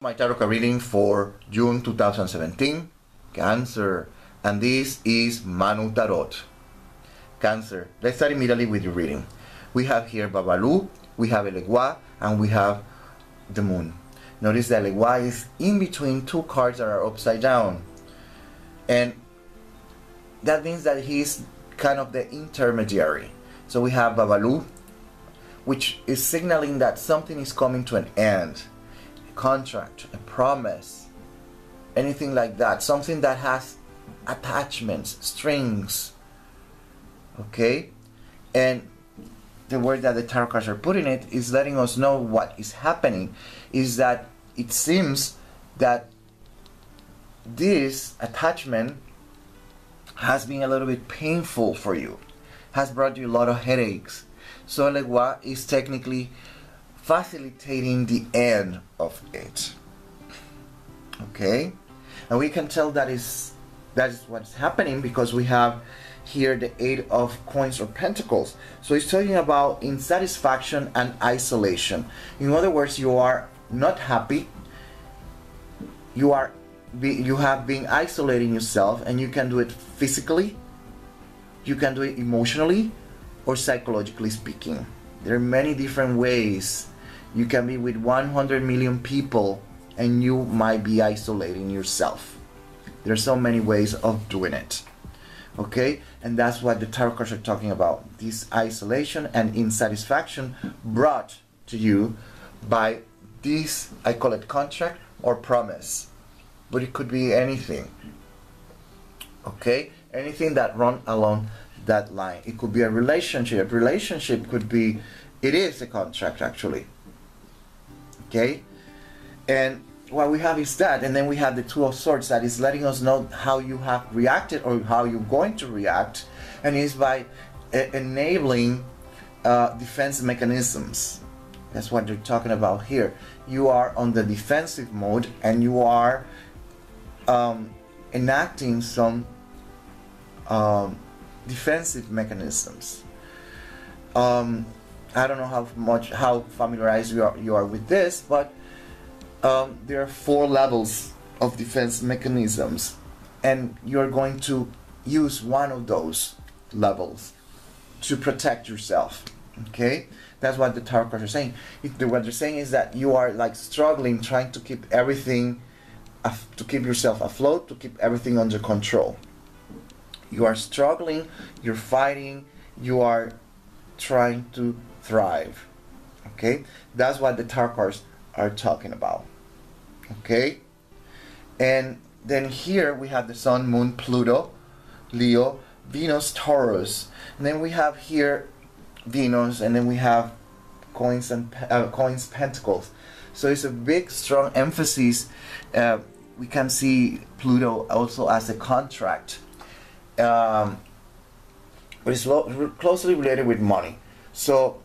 My tarot card reading for June 2017, Cancer, and this is Manu Tarot. Cancer, let's start immediately with your reading. We have here Babalu, we have Elegua, and we have the Moon. Notice that Elegua is in between two cards that are upside down, and that means that he's kind of the intermediary. So we have Babalu, which is signaling that something is coming to an end. Contract, a promise, anything like that, something that has attachments, strings, okay? And the word that the tarot cards are putting it is letting us know what is happening is that it seems that this attachment has been a little bit painful for you, has brought you a lot of headaches. So Legua is technically facilitating the end of it, okay? And we can tell that is what's happening because we have here the 8 of coins or pentacles. So it's talking about insatisfaction and isolation. In other words, you are not happy, you have been isolating yourself, and you can do it physically, you can do it emotionally, or psychologically speaking. There are many different ways. You can be with 100 million people and you might be isolating yourself. There are so many ways of doing it, okay? And that's what the tarot cards are talking about, this isolation and insatisfaction brought to you by this, I call it contract or promise, but it could be anything, okay? Anything that runs along that line. It could be a relationship. Relationship could be, it is a contract actually, okay? And what we have is that, and then we have the 2 of swords that is letting us know how you have reacted or how you're going to react, and it's by enabling defense mechanisms. That's what they're talking about here. You are on the defensive mode and you are enacting some defensive mechanisms. I don't know how familiarized you are with this, but there are 4 levels of defense mechanisms, and you're going to use one of those levels to protect yourself, okay? That's what the tarot cards are saying. What they're saying is that you are like struggling, trying to keep everything, to keep yourself afloat, to keep everything under control. You are struggling, you're fighting, you are trying to thrive, okay? That's what the tarot cards are talking about, okay? And then here we have the Sun, Moon, Pluto, Leo, Venus, Taurus, and then we have here Venus, and then we have coins and coins, pentacles. So it's a big, strong emphasis. We can see Pluto also as a contract. But it's closely related with money. So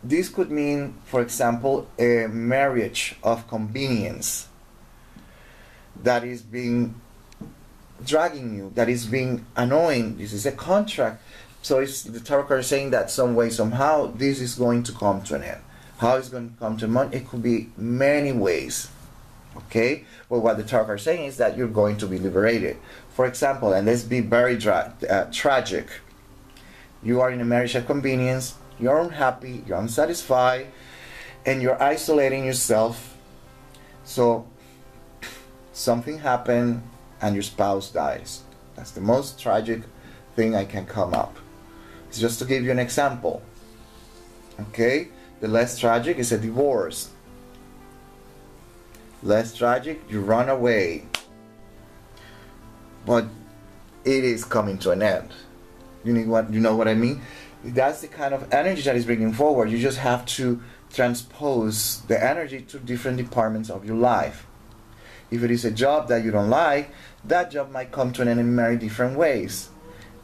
this could mean, for example, a marriage of convenience that is being dragging you, that is being annoying. This is a contract. So it's the tarot card saying that some way, somehow, this is going to come to an end. How it's going to come to an end? It could be many ways. Okay? Well, what the tarot card is saying is that you're going to be liberated. For example, and let's be very tragic. You are in a marriage of convenience, you're unhappy, you're unsatisfied, and you're isolating yourself. So something happened and your spouse dies. That's the most tragic thing I can come up. It's just to give you an example. Okay? The less tragic is a divorce. Less tragic, you run away. But it is coming to an end. You know what I mean? That's the kind of energy that is bringing forward. You just have to transpose the energy to different departments of your life. If it is a job that you don't like, that job might come to an end in many different ways.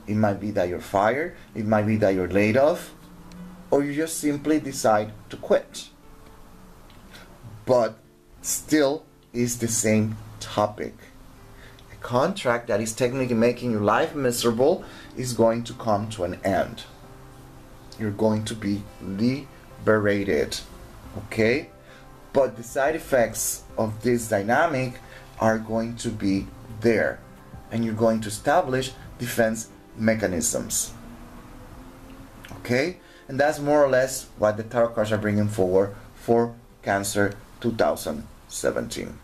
It might be that you're fired, it might be that you're laid off, or you just simply decide to quit. But still is the same topic. A contract that is technically making your life miserable is going to come to an end. You're going to be liberated, okay? but the side effects of this dynamic are going to be there, and you're going to establish defense mechanisms. Okay, and that's more or less what the tarot cards are bringing forward for Cancer 2017.